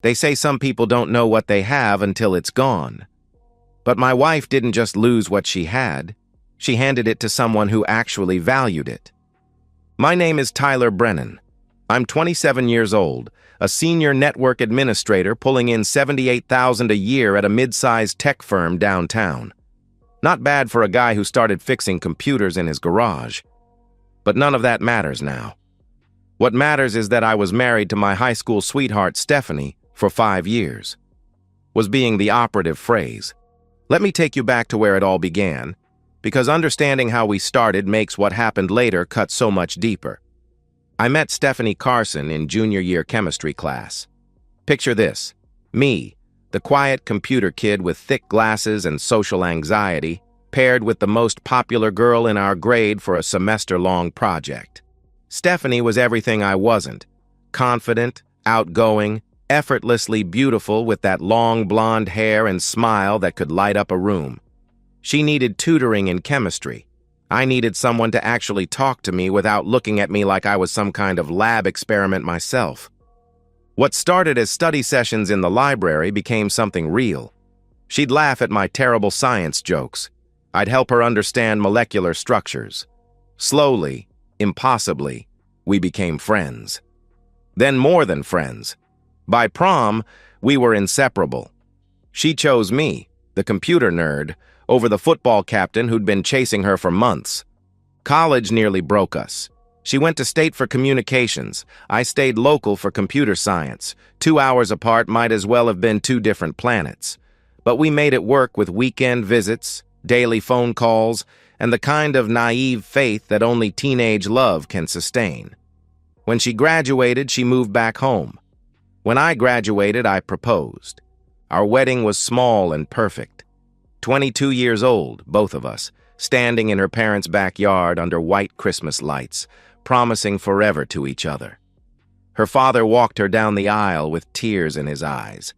They say some people don't know what they have until it's gone. But my wife didn't just lose what she had. She handed it to someone who actually valued it. My name is Tyler Brennan. I'm 27 years old, a senior network administrator pulling in $78,000 a year at a mid-sized tech firm downtown. Not bad for a guy who started fixing computers in his garage. But none of that matters now. What matters is that I was married to my high school sweetheart, Stephanie, for 5 years. Was being the operative phrase. Let me take you back to where it all began, because understanding how we started makes what happened later cut so much deeper. I met Stephanie Carson in junior year chemistry class. Picture this: me, the quiet computer kid with thick glasses and social anxiety, paired with the most popular girl in our grade for a semester-long project. Stephanie was everything I wasn't: confident, outgoing, effortlessly beautiful with that long blonde hair and smile that could light up a room. She needed tutoring in chemistry. I needed someone to actually talk to me without looking at me like I was some kind of lab experiment myself. What started as study sessions in the library became something real. She'd laugh at my terrible science jokes. I'd help her understand molecular structures. Slowly, impossibly, we became friends. Then more than friends. By prom, we were inseparable. She chose me, the computer nerd, over the football captain who'd been chasing her for months. College nearly broke us. She went to state for communications. I stayed local for computer science. 2 hours apart might as well have been 2 different planets. But we made it work with weekend visits, daily phone calls, and the kind of naive faith that only teenage love can sustain. When she graduated, she moved back home. When I graduated, I proposed. Our wedding was small and perfect. 22 years old, both of us, standing in her parents' backyard under white Christmas lights, promising forever to each other. Her father walked her down the aisle with tears in his eyes.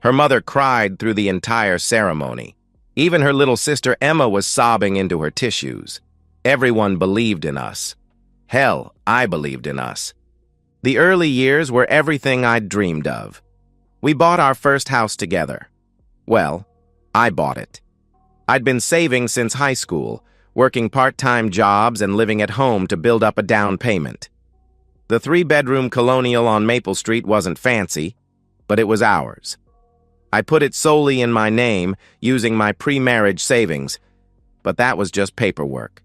Her mother cried through the entire ceremony. Even her little sister Emma was sobbing into her tissues. Everyone believed in us. Hell, I believed in us. The early years were everything I'd dreamed of. We bought our first house together. Well, I bought it. I'd been saving since high school, working part-time jobs and living at home to build up a down payment. The 3-bedroom colonial on Maple Street wasn't fancy, but it was ours. I put it solely in my name, using my pre-marriage savings, but that was just paperwork.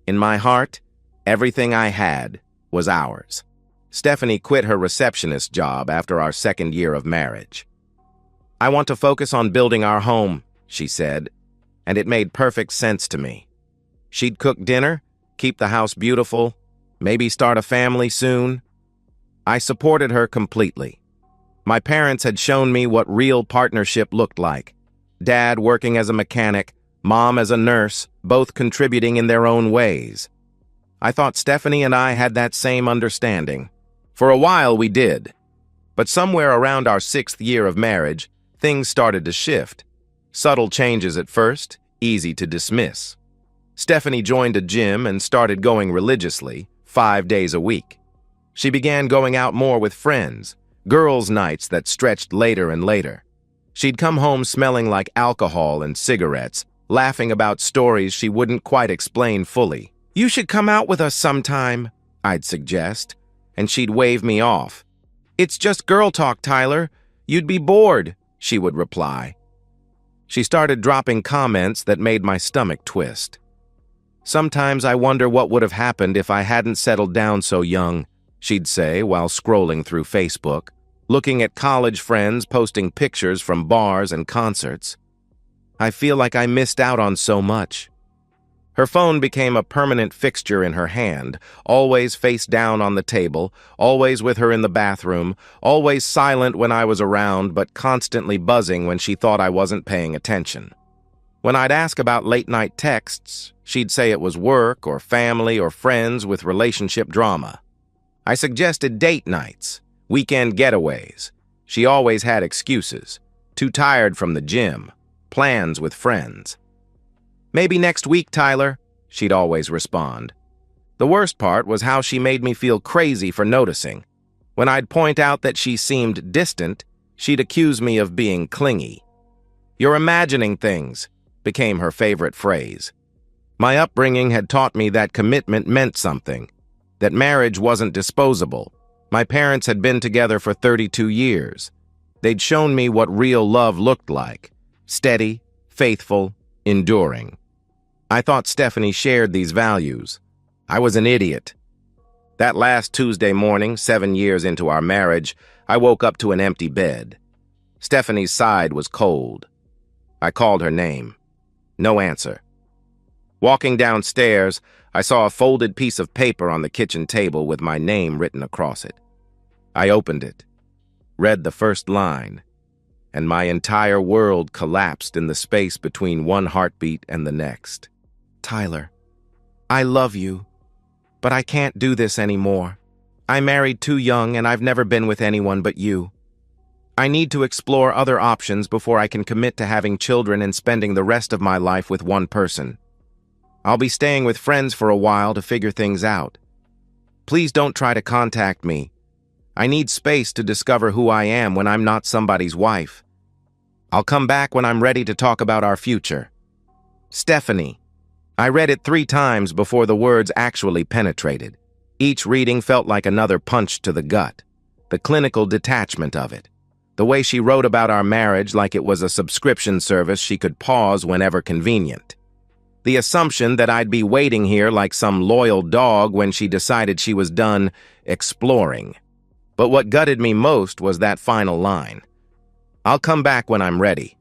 In my heart, everything I had was ours. Stephanie quit her receptionist job after our 2nd year of marriage. "I want to focus on building our home," she said, and it made perfect sense to me. She'd cook dinner, keep the house beautiful, maybe start a family soon. I supported her completely. My parents had shown me what real partnership looked like. Dad working as a mechanic, Mom as a nurse, both contributing in their own ways. I thought Stephanie and I had that same understanding. For a while we did. But somewhere around our 6th year of marriage, things started to shift. Subtle changes at first, easy to dismiss. Stephanie joined a gym and started going religiously, 5 days a week. She began going out more with friends, girls' nights that stretched later and later. She'd come home smelling like alcohol and cigarettes, laughing about stories she wouldn't quite explain fully. "You should come out with us sometime," I'd suggest, and she'd wave me off. "It's just girl talk, Tyler. You'd be bored," she would reply. She started dropping comments that made my stomach twist. "Sometimes I wonder what would have happened if I hadn't settled down so young," she'd say while scrolling through Facebook, looking at college friends posting pictures from bars and concerts. "I feel like I missed out on so much." Her phone became a permanent fixture in her hand, always face down on the table, always with her in the bathroom, always silent when I was around, but constantly buzzing when she thought I wasn't paying attention. When I'd ask about late-night texts, she'd say it was work or family or friends with relationship drama. I suggested date nights, weekend getaways. She always had excuses. Too tired from the gym, plans with friends. "Maybe next week, Tyler," she'd always respond. The worst part was how she made me feel crazy for noticing. When I'd point out that she seemed distant, She'd accuse me of being clingy. "You're imagining things," became her favorite phrase. My upbringing had taught me that commitment meant something, that marriage wasn't disposable. My parents had been together for 32 years. They'd shown me what real love looked like: steady, faithful, enduring. I thought Stephanie shared these values. I was an idiot. That last Tuesday morning, 7 years into our marriage, I woke up to an empty bed. Stephanie's side was cold. I called her name. No answer. Walking downstairs, I saw a folded piece of paper on the kitchen table with my name written across it. I opened it, read the first line, and my entire world collapsed in the space between one heartbeat and the next. "Tyler, I love you, but I can't do this anymore. I married too young and I've never been with anyone but you. I need to explore other options before I can commit to having children and spending the rest of my life with one person. I'll be staying with friends for a while to figure things out. Please don't try to contact me. I need space to discover who I am when I'm not somebody's wife. I'll come back when I'm ready to talk about our future. Stephanie." I read it 3 times before the words actually penetrated. Each reading felt like another punch to the gut. The clinical detachment of it. The way she wrote about our marriage like it was a subscription service she could pause whenever convenient. The assumption that I'd be waiting here like some loyal dog when she decided she was done exploring. But what gutted me most was that final line. "I'll come back when I'm ready."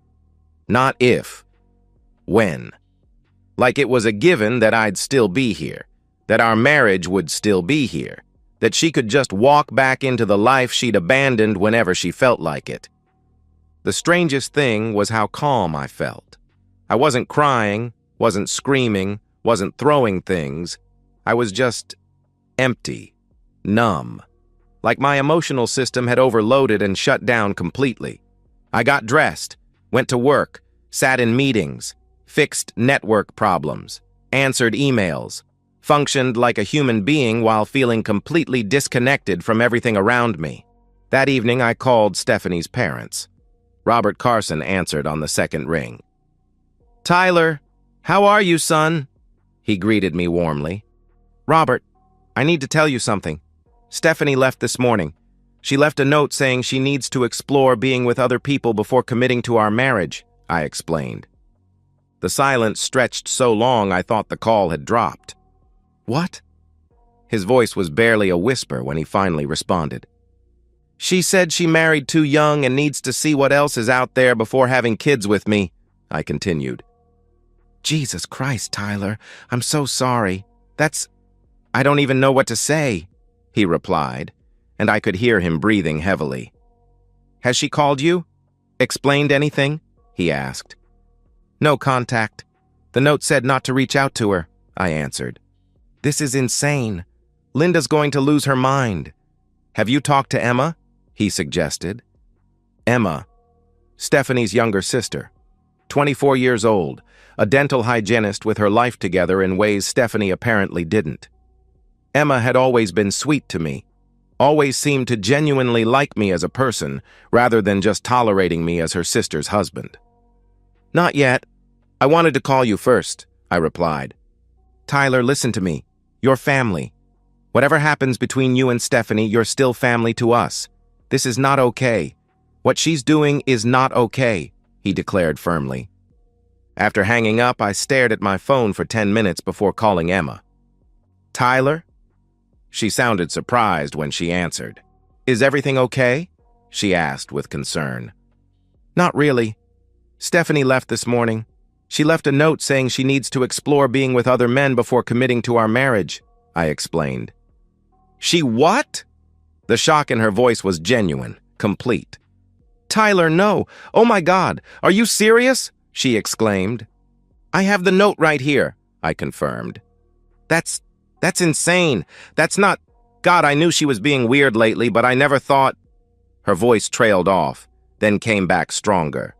Not if. When. Like it was a given that I'd still be here, that our marriage would still be here, that she could just walk back into the life she'd abandoned whenever she felt like it. The strangest thing was how calm I felt. I wasn't crying, wasn't screaming, wasn't throwing things. I was just empty, numb, like my emotional system had overloaded and shut down completely. I got dressed, went to work, sat in meetings, fixed network problems, answered emails, functioned like a human being while feeling completely disconnected from everything around me. That evening, I called Stephanie's parents. Robert Carson answered on the second ring. "Tyler, how are you, son?" He greeted me warmly. "Robert, I need to tell you something. Stephanie left this morning. She left a note saying she needs to explore being with other people before committing to our marriage," I explained. The silence stretched so long I thought the call had dropped. "What?" His voice was barely a whisper when he finally responded. "She said she married too young and needs to see what else is out there before having kids with me," I continued. "Jesus Christ, Tyler, I'm so sorry. I don't even know what to say," he replied, and I could hear him breathing heavily. "Has she called you? Explained anything?" he asked. "No contact. The note said not to reach out to her," I answered. "This is insane. Linda's going to lose her mind." "Have you talked to Emma?" he suggested. Emma, Stephanie's younger sister, 24 years old, a dental hygienist with her life together in ways Stephanie apparently didn't. Emma had always been sweet to me, always seemed to genuinely like me as a person, rather than just tolerating me as her sister's husband. "Not yet. I wanted to call you first," I replied. "Tyler, listen to me. You're family. Whatever happens between you and Stephanie, you're still family to us. This is not okay. What she's doing is not okay," he declared firmly. After hanging up, I stared at my phone for 10 minutes before calling Emma. "Tyler?" She sounded surprised when she answered. "Is everything okay?" she asked with concern. "Not really. Stephanie left this morning. She left a note saying she needs to explore being with other men before committing to our marriage," I explained. "She what?" The shock in her voice was genuine, complete. "Tyler, no. Oh my God, are you serious?" she exclaimed. "I have the note right here," I confirmed. That's insane. That's not... God, I knew she was being weird lately, but I never thought..." Her voice trailed off, then came back stronger.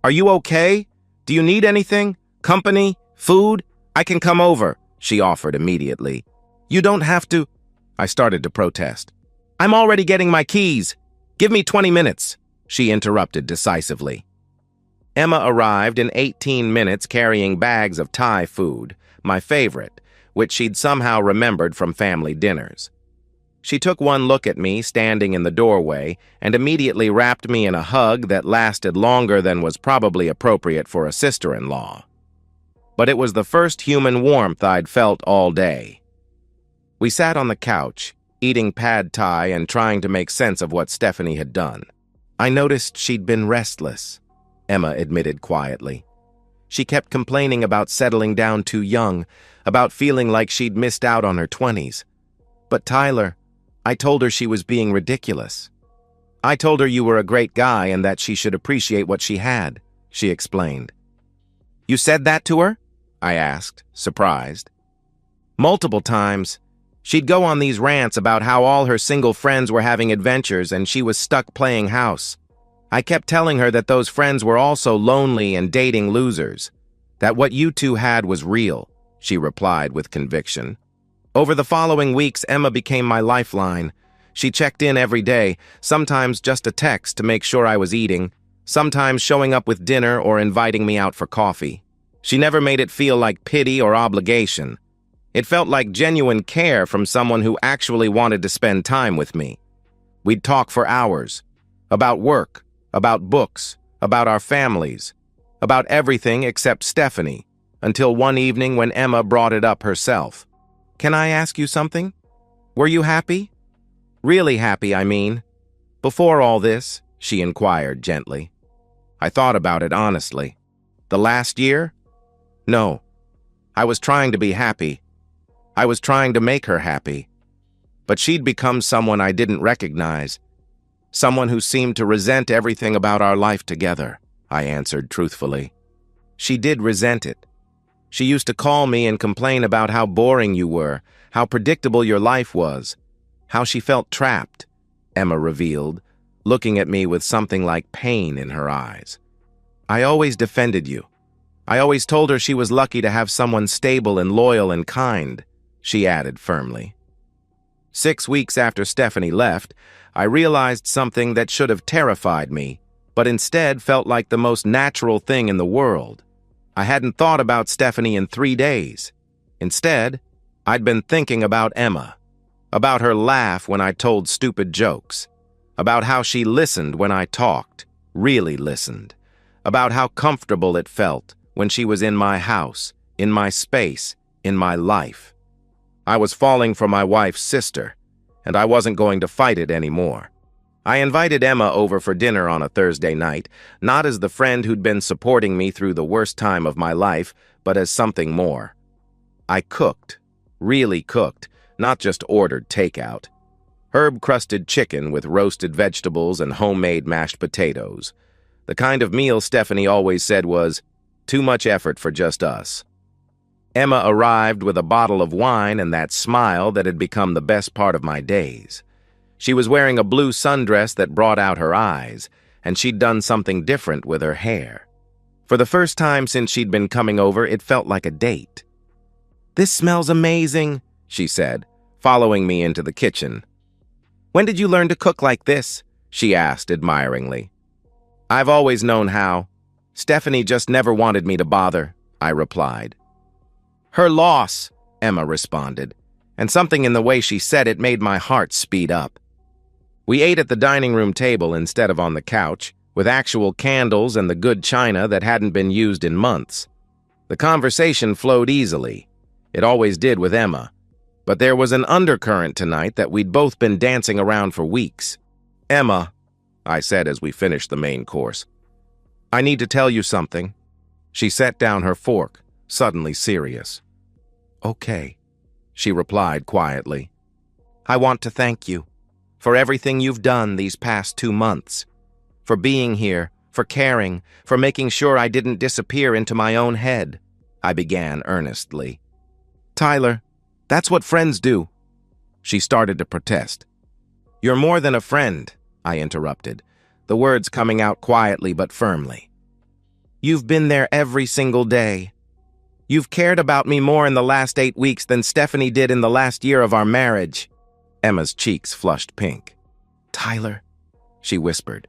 "Are you okay? Do you need anything? Company? Food? I can come over," she offered immediately. "You don't have to..." I started to protest. "I'm already getting my keys. Give me 20 minutes," she interrupted decisively. Emma arrived in 18 minutes carrying bags of Thai food, my favorite, which she'd somehow remembered from family dinners. She took one look at me standing in the doorway and immediately wrapped me in a hug that lasted longer than was probably appropriate for a sister-in-law. But it was the first human warmth I'd felt all day. We sat on the couch, eating pad thai and trying to make sense of what Stephanie had done. I noticed she'd been restless, Emma admitted quietly. She kept complaining about settling down too young, about feeling like she'd missed out on her 20s. But Tyler, I told her she was being ridiculous. I told her you were a great guy and that she should appreciate what she had, she explained. You said that to her? I asked, surprised. Multiple times. She'd go on these rants about how all her single friends were having adventures and she was stuck playing house. I kept telling her that those friends were also lonely and dating losers, that what you two had was real, she replied with conviction. Over the following weeks, Emma became my lifeline. She checked in every day, sometimes just a text to make sure I was eating, sometimes showing up with dinner or inviting me out for coffee. She never made it feel like pity or obligation. It felt like genuine care from someone who actually wanted to spend time with me. We'd talk for hours, about work, about books, about our families, about everything except Stephanie, until one evening when Emma brought it up herself. Can I ask you something? Were you happy? Really happy, I mean. Before all this, she inquired gently. I thought about it honestly. The last year? No. I was trying to be happy. I was trying to make her happy. But she'd become someone I didn't recognize. Someone who seemed to resent everything about our life together, I answered truthfully. She did resent it. She used to call me and complain about how boring you were, how predictable your life was, how she felt trapped, Emma revealed, looking at me with something like pain in her eyes. I always defended you. I always told her she was lucky to have someone stable and loyal and kind, she added firmly. 6 weeks after Stephanie left, I realized something that should have terrified me, but instead felt like the most natural thing in the world. I hadn't thought about Stephanie in 3 days. Instead, I'd been thinking about Emma, about her laugh when I told stupid jokes, about how she listened when I talked, really listened, about how comfortable it felt when she was in my house, in my space, in my life. I was falling for my wife's sister, and I wasn't going to fight it anymore. I invited Emma over for dinner on a Thursday night, not as the friend who'd been supporting me through the worst time of my life, but as something more. I cooked, really cooked, not just ordered takeout. Herb-crusted chicken with roasted vegetables and homemade mashed potatoes. The kind of meal Stephanie always said was, too much effort for just us. Emma arrived with a bottle of wine and that smile that had become the best part of my days. She was wearing a blue sundress that brought out her eyes, and she'd done something different with her hair. For the first time since she'd been coming over, it felt like a date. "This smells amazing," she said, following me into the kitchen. "When did you learn to cook like this?" she asked admiringly. "I've always known how. Stephanie just never wanted me to bother," I replied. "Her loss," Emma responded, and something in the way she said it made my heart speed up. We ate at the dining room table instead of on the couch, with actual candles and the good china that hadn't been used in months. The conversation flowed easily. It always did with Emma. But there was an undercurrent tonight that we'd both been dancing around for weeks. "Emma," I said as we finished the main course, "I need to tell you something." She set down her fork, suddenly serious. "Okay," she replied quietly. "I want to thank you for everything you've done these past 2 months, for being here, for caring, for making sure I didn't disappear into my own head," I began earnestly. "Tyler, that's what friends do." She started to protest. "You're more than a friend," I interrupted, the words coming out quietly but firmly. "You've been there every single day. You've cared about me more in the last 8 weeks than Stephanie did in the last year of our marriage." Emma's cheeks flushed pink. "Tyler," she whispered,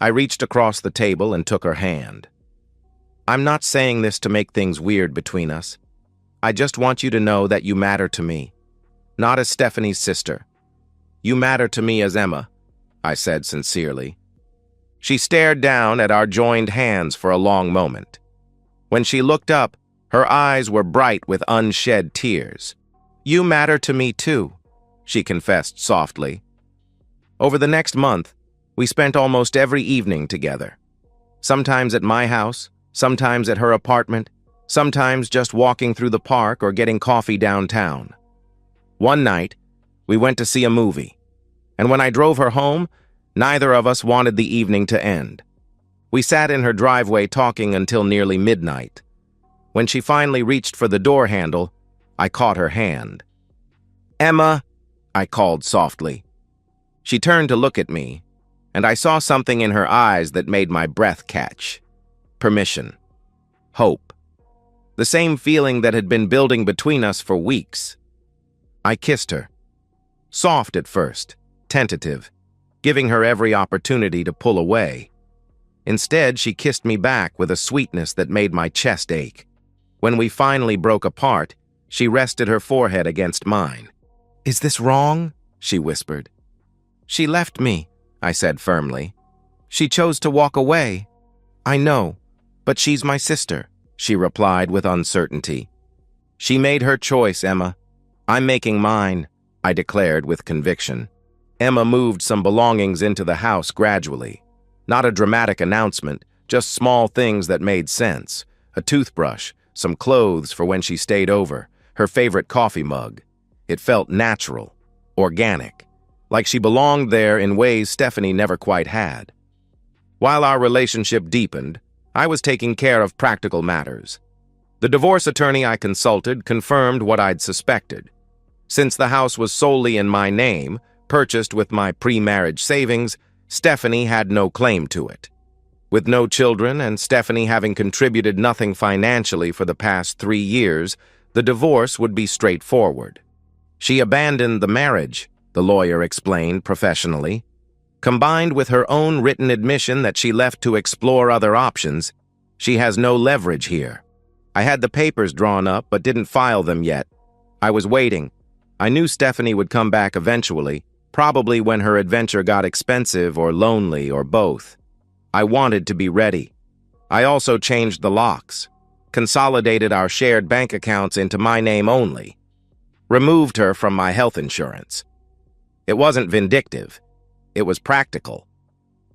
I reached across the table and took her hand. I'm not saying this to make things weird between us. I just want you to know that you matter to me, not as Stephanie's sister. You matter to me as Emma, I said sincerely. She stared down at our joined hands for a long moment. When she looked up, her eyes were bright with unshed tears. You matter to me too, she confessed softly. Over the next month, we spent almost every evening together. Sometimes at my house, sometimes at her apartment, sometimes just walking through the park or getting coffee downtown. One night, we went to see a movie, and when I drove her home, neither of us wanted the evening to end. We sat in her driveway talking until nearly midnight. When she finally reached for the door handle, I caught her hand. Emma, I called softly. She turned to look at me, and I saw something in her eyes that made my breath catch. Permission. Hope. The same feeling that had been building between us for weeks. I kissed her. Soft at first, tentative, giving her every opportunity to pull away. Instead, she kissed me back with a sweetness that made my chest ache. When we finally broke apart, she rested her forehead against mine. Is this wrong? She whispered. She left me, I said firmly. She chose to walk away. I know, but she's my sister, she replied with uncertainty. She made her choice, Emma. I'm making mine, I declared with conviction. Emma moved some belongings into the house gradually. Not a dramatic announcement, just small things that made sense. A toothbrush, some clothes for when she stayed over, her favorite coffee mug. It felt natural, organic, like she belonged there in ways Stephanie never quite had. While our relationship deepened, I was taking care of practical matters. The divorce attorney I consulted confirmed what I'd suspected. Since the house was solely in my name, purchased with my pre-marriage savings, Stephanie had no claim to it. With no children and Stephanie having contributed nothing financially for the past 3 years, the divorce would be straightforward. She abandoned the marriage, the lawyer explained professionally. Combined with her own written admission that she left to explore other options, she has no leverage here. I had the papers drawn up but didn't file them yet. I was waiting. I knew Stephanie would come back eventually, probably when her adventure got expensive or lonely or both. I wanted to be ready. I also changed the locks, consolidated our shared bank accounts into my name only, removed her from my health insurance. It wasn't vindictive. It was practical.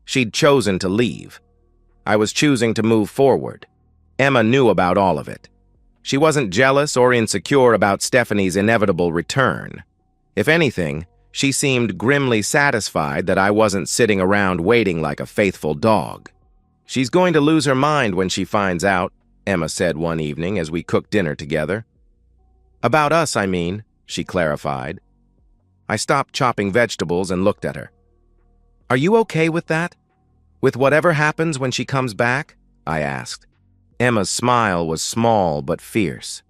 She'd chosen to leave. I was choosing to move forward. Emma knew about all of it. She wasn't jealous or insecure about Stephanie's inevitable return. If anything, she seemed grimly satisfied that I wasn't sitting around waiting like a faithful dog. She's going to lose her mind when she finds out, Emma said one evening as we cooked dinner together. About us, I mean, she clarified. I stopped chopping vegetables and looked at her. Are you okay with that? With whatever happens when she comes back? I asked. Emma's smile was small but fierce.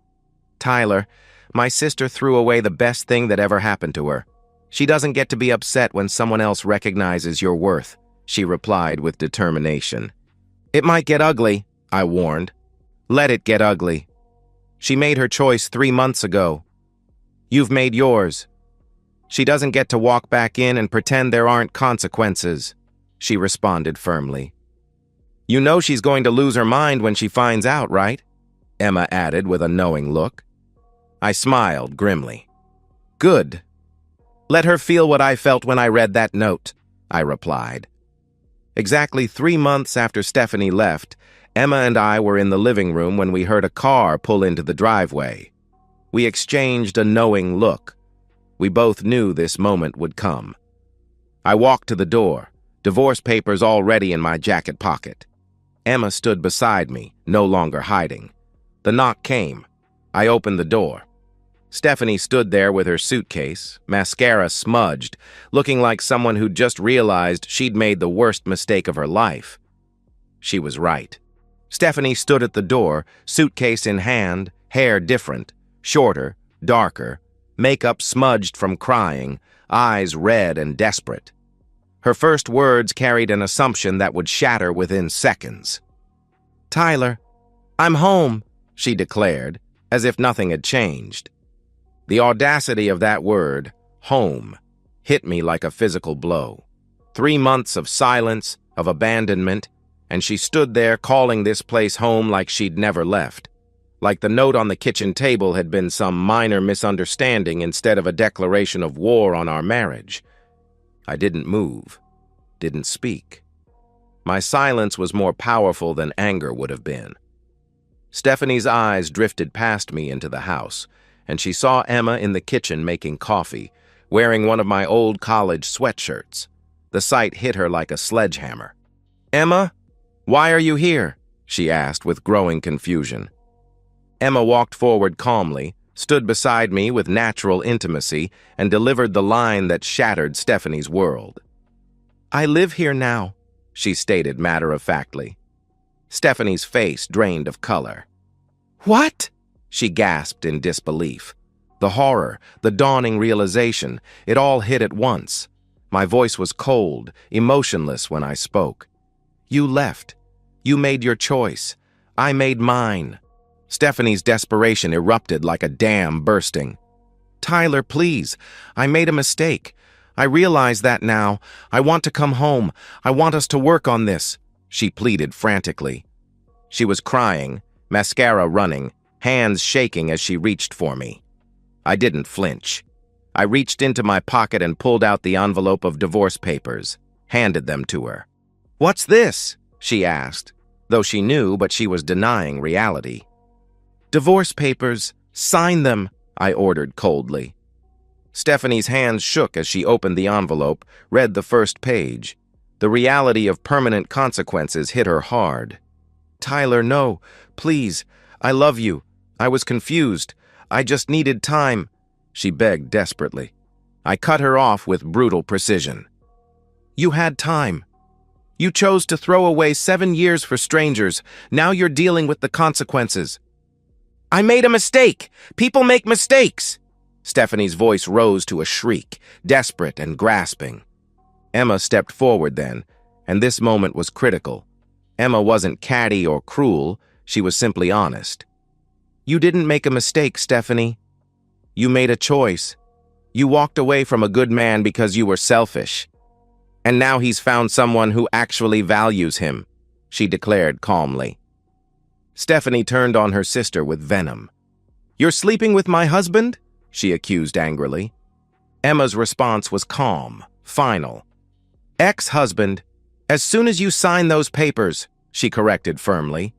Tyler, my sister threw away the best thing that ever happened to her. She doesn't get to be upset when someone else recognizes your worth, she replied with determination. It might get ugly, I warned. Let it get ugly. She made her choice 3 months ago. You've made yours. She doesn't get to walk back in and pretend there aren't consequences, she responded firmly. You know she's going to lose her mind when she finds out, right? Emma added with a knowing look. I smiled grimly. Good. Let her feel what I felt when I read that note, I replied. Exactly 3 months after Stephanie left, Emma and I were in the living room when we heard a car pull into the driveway. We exchanged a knowing look. We both knew this moment would come. I walked to the door, divorce papers already in my jacket pocket. Emma stood beside me, no longer hiding. The knock came. I opened the door. Stephanie stood there with her suitcase, mascara smudged, looking like someone who'd just realized she'd made the worst mistake of her life. She was right. Stephanie stood at the door, suitcase in hand, hair different, shorter, darker, makeup smudged from crying, eyes red and desperate. Her first words carried an assumption that would shatter within seconds. "Tyler, I'm home," she declared, as if nothing had changed. The audacity of that word, home, hit me like a physical blow. 3 months of silence, of abandonment, and she stood there calling this place home like she'd never left. Like the note on the kitchen table had been some minor misunderstanding instead of a declaration of war on our marriage. I didn't move, didn't speak. My silence was more powerful than anger would have been. Stephanie's eyes drifted past me into the house, and she saw Emma in the kitchen making coffee, wearing one of my old college sweatshirts. The sight hit her like a sledgehammer. "Emma, why are you here?" she asked with growing confusion. Emma walked forward calmly, stood beside me with natural intimacy, and delivered the line that shattered Stephanie's world. "I live here now," she stated matter-of-factly. Stephanie's face drained of color. "What?" she gasped in disbelief. The horror, the dawning realization, it all hit at once. My voice was cold, emotionless when I spoke. "You left. You made your choice. I made mine." Stephanie's desperation erupted like a dam bursting. "Tyler, please. I made a mistake. I realize that now. I want to come home. I want us to work on this," she pleaded frantically. She was crying, mascara running, hands shaking as she reached for me. I didn't flinch. I reached into my pocket and pulled out the envelope of divorce papers, handed them to her. "What's this?" she asked, though she knew, but she was denying reality. "Divorce papers. Sign them," I ordered coldly. Stephanie's hands shook as she opened the envelope, read the first page. The reality of permanent consequences hit her hard. "Tyler, no. Please. I love you. I was confused. I just needed time," she begged desperately. I cut her off with brutal precision. "You had time. You chose to throw away 7 years for strangers. Now you're dealing with the consequences." "I made a mistake. People make mistakes." Stephanie's voice rose to a shriek, desperate and grasping. Emma stepped forward then, and this moment was critical. Emma wasn't catty or cruel, she was simply honest. "You didn't make a mistake, Stephanie. You made a choice. You walked away from a good man because you were selfish. And now he's found someone who actually values him," she declared calmly. Stephanie turned on her sister with venom. "You're sleeping with my husband?" she accused angrily. Emma's response was calm, final. "Ex-husband. As soon as you sign those papers," she corrected firmly.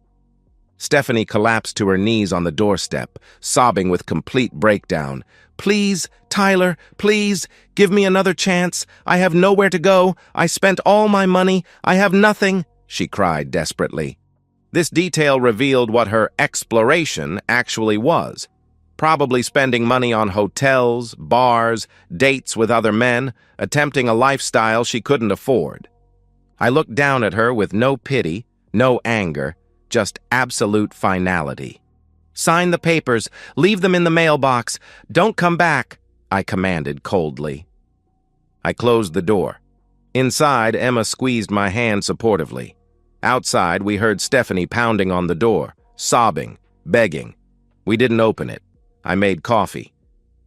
Stephanie collapsed to her knees on the doorstep, sobbing with complete breakdown. "Please, Tyler, please, give me another chance. I have nowhere to go. I spent all my money. I have nothing," she cried desperately. This detail revealed what her exploration actually was. Probably spending money on hotels, bars, dates with other men, attempting a lifestyle she couldn't afford. I looked down at her with no pity, no anger, just absolute finality. "Sign the papers. Leave them in the mailbox. Don't come back," I commanded coldly. I closed the door. Inside, Emma squeezed my hand supportively. Outside, we heard Stephanie pounding on the door, sobbing, begging. We didn't open it. I made coffee.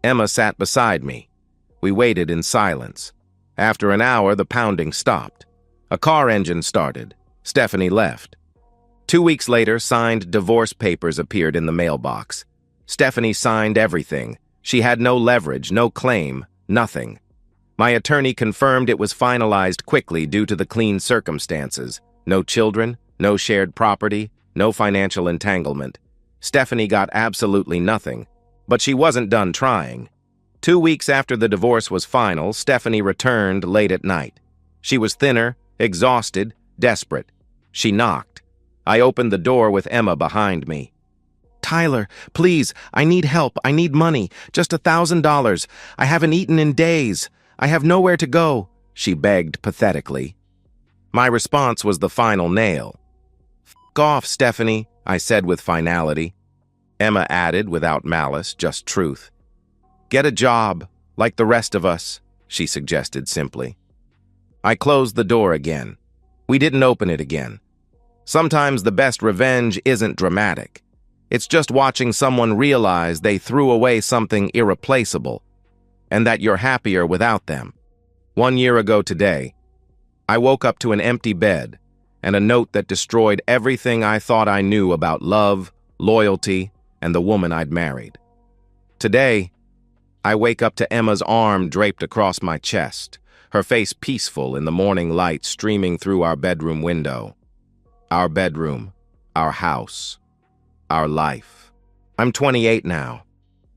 Emma sat beside me. We waited in silence. After an hour, the pounding stopped. A car engine started. Stephanie left. 2 weeks later, signed divorce papers appeared in the mailbox. Stephanie signed everything. She had no leverage, no claim, nothing. My attorney confirmed it was finalized quickly due to the clean circumstances. No children, no shared property, no financial entanglement. Stephanie got absolutely nothing, but she wasn't done trying. 2 weeks after the divorce was final, Stephanie returned late at night. She was thinner, exhausted, desperate. She knocked. I opened the door with Emma behind me. "Tyler, please, I need help. I need money. Just $1,000. I haven't eaten in days. I have nowhere to go," she begged pathetically. My response was the final nail. "F off, Stephanie," I said with finality. Emma added without malice, just truth. "Get a job, like the rest of us," she suggested simply. I closed the door again. We didn't open it again. Sometimes the best revenge isn't dramatic. It's just watching someone realize they threw away something irreplaceable, and that you're happier without them. 1 year ago today, I woke up to an empty bed and a note that destroyed everything I thought I knew about love, loyalty, and the woman I'd married. Today, I wake up to Emma's arm draped across my chest, her face peaceful in the morning light streaming through our bedroom window. Our bedroom, our house, our life. I'm 28 now.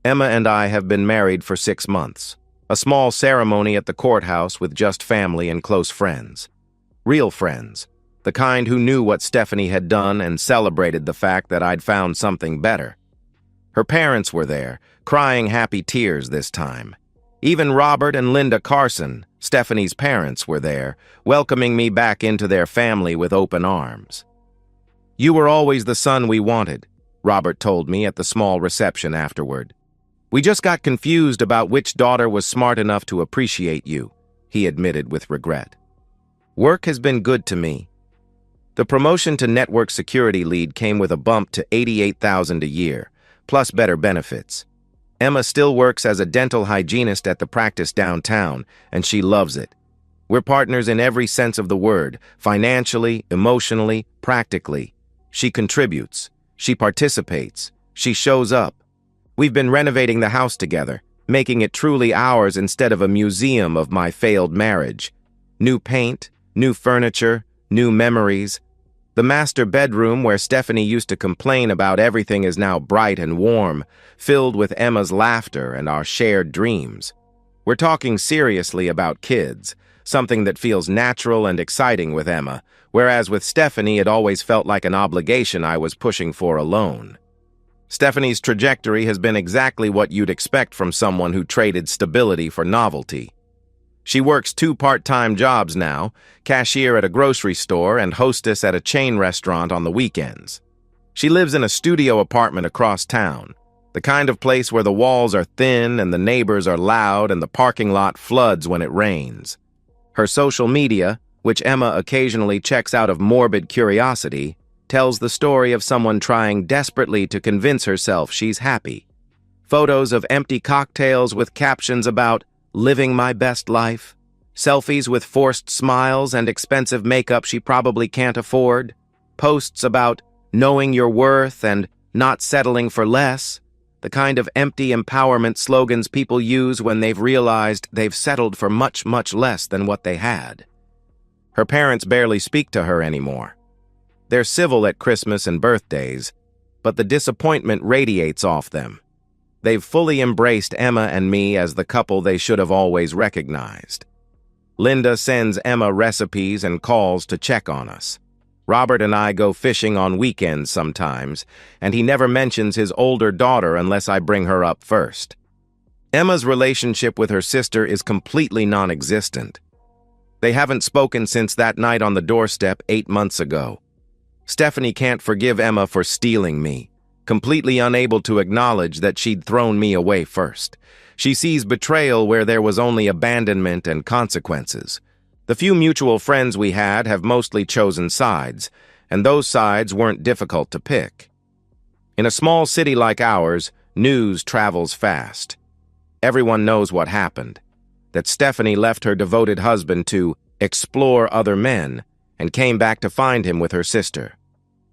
Emma and I have been married for 6 months. A small ceremony at the courthouse with just family and close friends. Real friends. The kind who knew what Stephanie had done and celebrated the fact that I'd found something better. Her parents were there, crying happy tears this time. Even Robert and Linda Carson, Stephanie's parents, were there, welcoming me back into their family with open arms. "You were always the son we wanted," Robert told me at the small reception afterward. "We just got confused about which daughter was smart enough to appreciate you," he admitted with regret. Work has been good to me. The promotion to network security lead came with a bump to $88,000 a year, plus better benefits. Emma still works as a dental hygienist at the practice downtown, and she loves it. We're partners in every sense of the word, financially, emotionally, practically. She contributes, she participates, she shows up. We've been renovating the house together, making it truly ours instead of a museum of my failed marriage. New paint, new furniture, new memories. The master bedroom where Stephanie used to complain about everything is now bright and warm, filled with Emma's laughter and our shared dreams. We're talking seriously about kids, something that feels natural and exciting with Emma, whereas with Stephanie it always felt like an obligation I was pushing for alone. Stephanie's trajectory has been exactly what you'd expect from someone who traded stability for novelty. She works 2 part-time jobs now, cashier at a grocery store and hostess at a chain restaurant on the weekends. She lives in a studio apartment across town, the kind of place where the walls are thin and the neighbors are loud and the parking lot floods when it rains. Her social media, which Emma occasionally checks out of morbid curiosity, tells the story of someone trying desperately to convince herself she's happy. Photos of empty cocktails with captions about living my best life, selfies with forced smiles and expensive makeup she probably can't afford, posts about knowing your worth and not settling for less, the kind of empty empowerment slogans people use when they've realized they've settled for much, much less than what they had. Her parents barely speak to her anymore. They're civil at Christmas and birthdays, but the disappointment radiates off them. They've fully embraced Emma and me as the couple they should have always recognized. Linda sends Emma recipes and calls to check on us. Robert and I go fishing on weekends sometimes, and he never mentions his older daughter unless I bring her up first. Emma's relationship with her sister is completely non-existent. They haven't spoken since that night on the doorstep 8 months ago. Stephanie can't forgive Emma for stealing me, completely unable to acknowledge that she'd thrown me away first. She sees betrayal where there was only abandonment and consequences. The few mutual friends we had have mostly chosen sides, and those sides weren't difficult to pick. In a small city like ours, news travels fast. Everyone knows what happened, that Stephanie left her devoted husband to explore other men and came back to find him with her sister.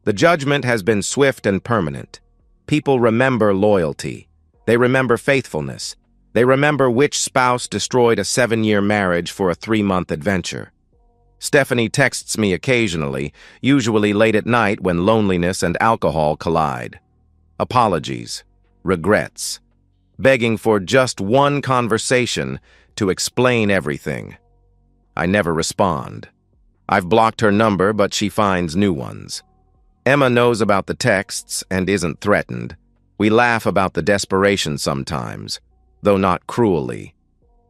The judgment has been swift and permanent. People remember loyalty. They remember faithfulness. They remember which spouse destroyed a 7-year marriage for a 3-month adventure. Stephanie texts me occasionally, usually late at night when loneliness and alcohol collide. Apologies, regrets, begging for just one conversation to explain everything. I never respond. I've blocked her number, but she finds new ones. Emma knows about the texts and isn't threatened. We laugh about the desperation sometimes, though not cruelly.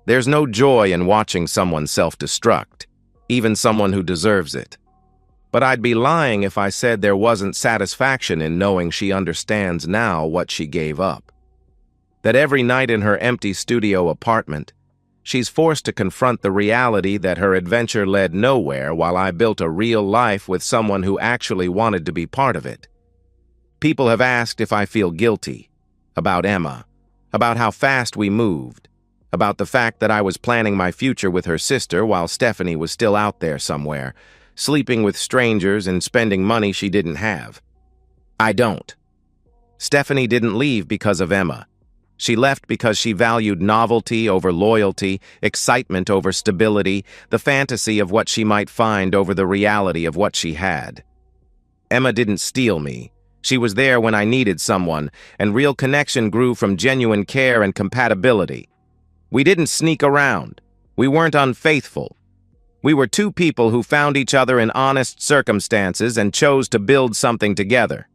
There's no joy in watching someone self-destruct, even someone who deserves it. But I'd be lying if I said there wasn't satisfaction in knowing she understands now what she gave up. That every night in her empty studio apartment, She's forced to confront the reality that her adventure led nowhere while I built a real life with someone who actually wanted to be part of it. People have asked if I feel guilty, about Emma, about how fast we moved, about the fact that I was planning my future with her sister while Stephanie was still out there somewhere, sleeping with strangers and spending money she didn't have. I don't. Stephanie didn't leave because of Emma. She left because she valued novelty over loyalty, excitement over stability, the fantasy of what she might find over the reality of what she had. Emma didn't steal me. She was there when I needed someone, and real connection grew from genuine care and compatibility. We didn't sneak around. We weren't unfaithful. We were two people who found each other in honest circumstances and chose to build something together.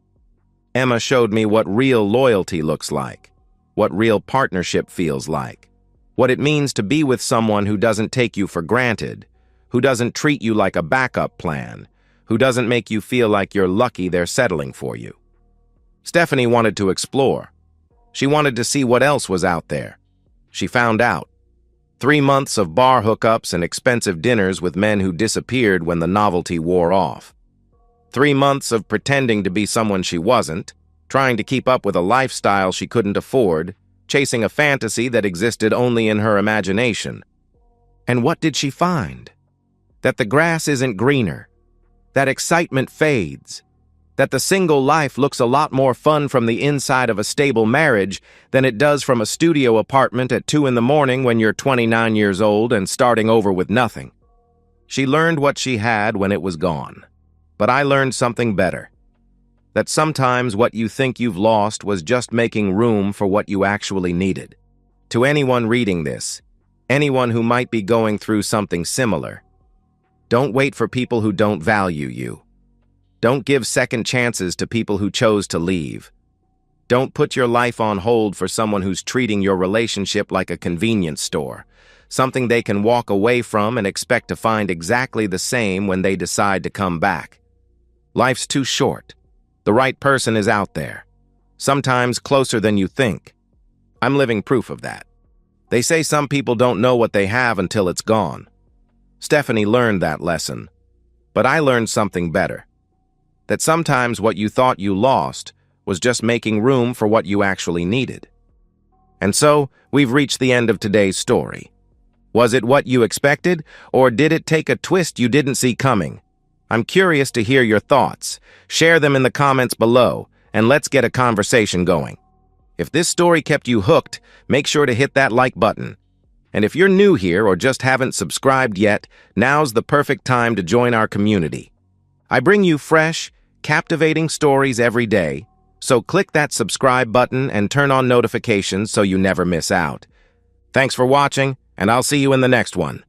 Emma showed me what real loyalty looks like, what real partnership feels like, what it means to be with someone who doesn't take you for granted, who doesn't treat you like a backup plan, who doesn't make you feel like you're lucky they're settling for you. Stephanie wanted to explore. She wanted to see what else was out there. She found out. 3 months of bar hookups and expensive dinners with men who disappeared when the novelty wore off. 3 months of pretending to be someone she wasn't, trying to keep up with a lifestyle she couldn't afford, chasing a fantasy that existed only in her imagination. And what did she find? That the grass isn't greener, that excitement fades, that the single life looks a lot more fun from the inside of a stable marriage than it does from a studio apartment at 2 in the morning when you're 29 years old and starting over with nothing. She learned what she had when it was gone. But I learned something better. That sometimes what you think you've lost was just making room for what you actually needed. To anyone reading this, anyone who might be going through something similar, don't wait for people who don't value you. Don't give second chances to people who chose to leave. Don't put your life on hold for someone who's treating your relationship like a convenience store, something they can walk away from and expect to find exactly the same when they decide to come back. Life's too short. The right person is out there, sometimes closer than you think. I'm living proof of that. They say some people don't know what they have until it's gone. Stephanie learned that lesson, but I learned something better. That sometimes what you thought you lost was just making room for what you actually needed. And so, we've reached the end of today's story. Was it what you expected, or did it take a twist you didn't see coming? I'm curious to hear your thoughts. Share them in the comments below, and let's get a conversation going. If this story kept you hooked, make sure to hit that like button. And if you're new here or just haven't subscribed yet, now's the perfect time to join our community. I bring you fresh, captivating stories every day, so click that subscribe button and turn on notifications so you never miss out. Thanks for watching, and I'll see you in the next one.